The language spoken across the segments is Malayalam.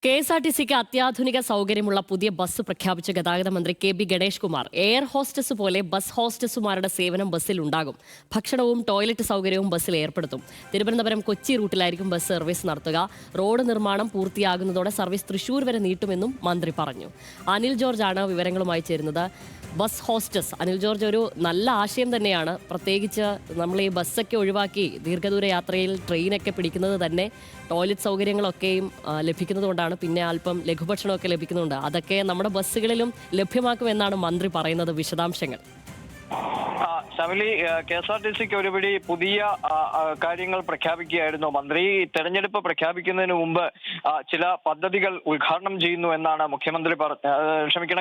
കെ.എസ്.ആർ.ടി.സിക്ക് അത്യാധുനിക സൗകര്യമുള്ള പുതിയ ബസ് പ്രഖ്യാപിച്ച ഗതാഗത മന്ത്രി KB. Ganesh Kumar air hostess പോലെ ബസ് ഹോസ്റ്റസുമാരുടെ സേവനം ബസ്സിൽ ഉണ്ടാകും. ഭക്ഷണവും ടോയ്ലറ്റ് സൗകര്യവും ബസ്സിൽ ഏർപ്പെടുത്തും. തിരുവനന്തപുരം കൊച്ചി റൂട്ടിലായിരിക്കും ബസ് സർവീസ് നടത്തുക. റോഡ് നിർമ്മാണം പൂർത്തിയാകുന്നതോടെ സർവീസ് തൃശൂർ വരെ നീട്ടുമെന്നും മന്ത്രി പറഞ്ഞു. അനിൽ ജോർജ് ആണ് വിവരങ്ങളുമായി ചേരുന്നത്. ബസ് ഹോസ്റ്റസ്, അനിൽ ജോർജ്, ഒരു നല്ല ആശയം തന്നെയാണ്. പ്രത്യേകിച്ച് നമ്മൾ ഈ ബസ്സൊക്കെ ഒഴിവാക്കി ദീർഘദൂര യാത്രയിൽ ട്രെയിനൊക്കെ പിടിക്കുന്നത് തന്നെ ടോയ്ലറ്റ് സൗകര്യങ്ങളൊക്കെയും ലഭിക്കുന്നതുകൊണ്ടാണ്. പിന്നെ അല്പം ലഘുഭക്ഷണമൊക്കെ ലഭിക്കുന്നുണ്ട്. അതൊക്കെ നമ്മുടെ ബസ്സുകളിലും ലഭ്യമാക്കുമെന്നാണ് മന്ത്രി പറയുന്നത്. വിശദാംശങ്ങൾ ശബലി, കെ.എസ്.ആർ.ടി.സിക്ക് ഒരുപിടി പുതിയ കാര്യങ്ങൾ പ്രഖ്യാപിക്കുകയായിരുന്നു മന്ത്രി. തെരഞ്ഞെടുപ്പ് പ്രഖ്യാപിക്കുന്നതിന് മുമ്പ് ചില പദ്ധതികൾ ഉദ്ഘാടനം ചെയ്യുന്നു എന്നാണ്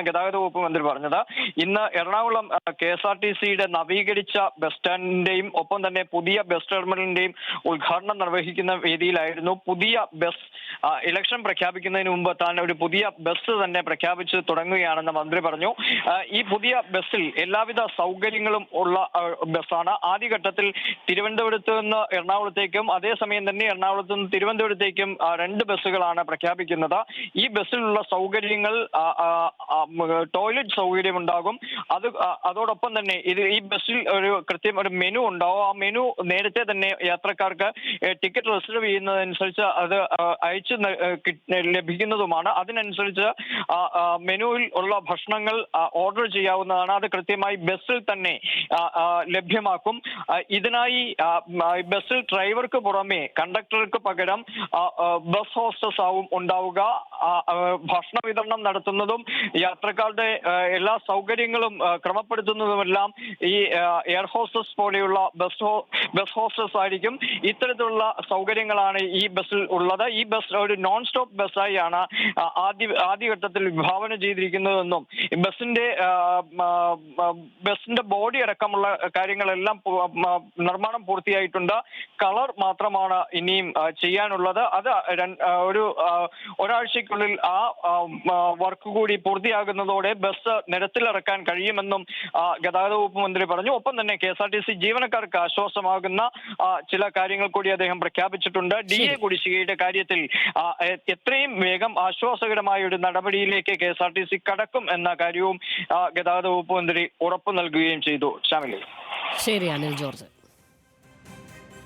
ഗതാഗത വകുപ്പ് മന്ത്രി പറഞ്ഞത്. ഇന്ന് എറണാകുളം കെ.എസ്.ആർ.ടി.സിയുടെ നവീകരിച്ച ബസ് സ്റ്റാൻഡിന്റെയും ഒപ്പം തന്നെ പുതിയ ബസ് ടെർമിനലിന്റെയും ഉദ്ഘാടനം നിർവഹിക്കുന്ന വേദിയിലായിരുന്നു. പുതിയ ബസ് ഇലക്ഷൻ പ്രഖ്യാപിക്കുന്നതിന് മുമ്പ് താൻ ഒരു പുതിയ ബസ് തന്നെ പ്രഖ്യാപിച്ച് തുടങ്ങുകയാണെന്ന് മന്ത്രി പറഞ്ഞു. ഈ പുതിയ ബസ്സിൽ എല്ലാവിധ സൗകര്യങ്ങളും ഉള്ള ബസ്സാണ്. ആദ്യഘട്ടത്തിൽ തിരുവനന്തപുരത്ത് നിന്ന് എറണാകുളത്തേക്കും അതേസമയം തന്നെ എറണാകുളത്ത് നിന്ന് തിരുവനന്തപുരത്തേക്കും 2 ബസ്സുകളാണ് പ്രഖ്യാപിക്കുന്നത്. ഈ ബസ്സിലുള്ള സൗകര്യങ്ങൾ, ടോയ്ലറ്റ് സൗകര്യം ഉണ്ടാകും. അതോടൊപ്പം തന്നെ ഈ ബസ്സിൽ ഒരു മെനു ഉണ്ടാവും. ആ മെനു നേരത്തെ തന്നെ യാത്രക്കാർക്ക് ടിക്കറ്റ് റിസർവ് ചെയ്യുന്നതനുസരിച്ച് അത് അയച്ചു ലഭിക്കുന്നതുമാണ്. അതിനനുസരിച്ച് മെനുവിൽ ഉള്ള ഭക്ഷണങ്ങൾ ഓർഡർ ചെയ്യാവുന്നതാണ്. അത് കൃത്യമായി ബസ്സിൽ തന്നെ ലഭ്യമാക്കും. ഇതിനായി ബസ്സിൽ ഡ്രൈവർക്ക് പുറമെ കണ്ടക്ടർക്ക് പകരം ബസ് ഹോസ്റ്റസ് ആവും ഉണ്ടാവുക. ഭക്ഷണ വിതരണം നടത്തുന്നതും യാത്രക്കാരുടെ എല്ലാ സൗകര്യങ്ങളും ക്രമപ്പെടുത്തുന്നതുമെല്ലാം ഈ എയർ ഹോസ്റ്റസ് പോലെയുള്ള ബസ് ഹോസ്റ്റസ് ആയിരിക്കും. ഇത്തരത്തിലുള്ള സൗകര്യങ്ങളാണ് ഈ ബസ്സിൽ ഉള്ളത്. ഈ ബസ് ഒരു നോൺ സ്റ്റോപ്പ് ബസ്സായാണ് ആദ്യഘട്ടത്തിൽ വിഭാവന ചെയ്തിരിക്കുന്നതെന്നും ബസിന്റെ ബോഡി അടക്കമുള്ള കാര്യങ്ങളെല്ലാം നിർമ്മാണം പൂർത്തിയായിട്ടുണ്ട്. കളർ മാത്രമാണ് ഇനിയും ചെയ്യാനുള്ളത്. അത് ഒരാഴ്ചക്കുള്ളിൽ ആ വർക്ക് കൂടി പൂർത്തിയാകുന്നതോടെ ബസ് നിരത്തിലിറക്കാൻ കഴിയുമെന്നും ഗതാഗത വകുപ്പ് മന്ത്രി പറഞ്ഞു. ഒപ്പം തന്നെ കെ.എസ്.ആർ.ടി.സി ജീവനക്കാർക്ക് ആശ്വാസമാകുന്ന ചില കാര്യങ്ങൾ കൂടി അദ്ദേഹം പ്രഖ്യാപിച്ചിട്ടുണ്ട്. DA കുടിശ്ശികയുടെ കാര്യത്തിൽ എത്രയും വേഗം ആശ്വാസകരമായ ഒരു നടപടിയിലേക്ക് കെ.എസ്.ആർ.ടി.സി കടക്കും എന്ന കാര്യവും ഗതാഗത വകുപ്പ് മന്ത്രി ഉറപ്പു നൽകുകയും ചെയ്തു. ശരി, അനിൽ ജോർജ്.